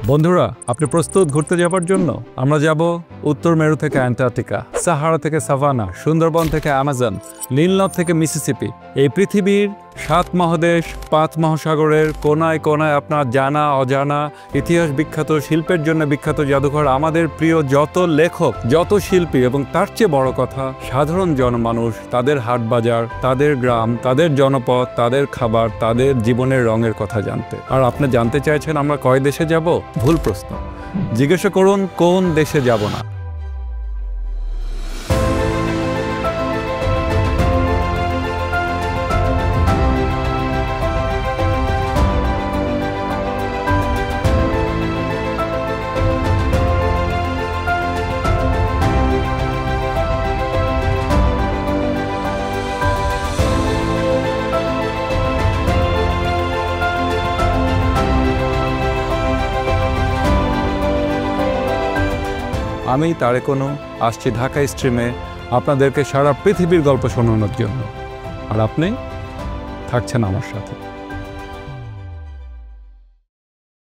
বন্ধুরা, আপনি প্রস্তুত ঘুরতে যাবার জন্য? আমরা যাব উত্তর মেরু থেকে অ্যান্টার্কটিকা, সাহারা থেকে সাভানা, সুন্দরবন থেকে অ্যামাজন, নীল নদ থেকে মিসিসিপি। এই পৃথিবীর 7 মহাদেশ, 5 মহাসাগরের কোনায় কোনায় আপনার জানা অজানা ইতিহাস বিখ্যাত, শিল্পের জন্য বিখ্যাত জাদুঘর, আমাদের প্রিয় যত লেখক, যত শিল্পী এবং তার চেয়ে বড় কথা সাধারণ জনমানুষ, তাদের হাট বাজার, তাদের গ্রাম, তাদের জনপদ, তাদের খাবার, তাদের জীবনের রঙের কথা জানতে। আর আপনি জানতে চাইছেন আমরা কয় দেশে যাব? ভুল প্রশ্ন। জিজ্ঞাসা করুন কোন দেশে যাব না। আমি তারেক অনু আসছি ঢাকা স্ট্রিমে আপনাদেরকে সারা পৃথিবীর গল্প শোনানোর জন্য, আর আপনি থাকছেন আমার সাথে।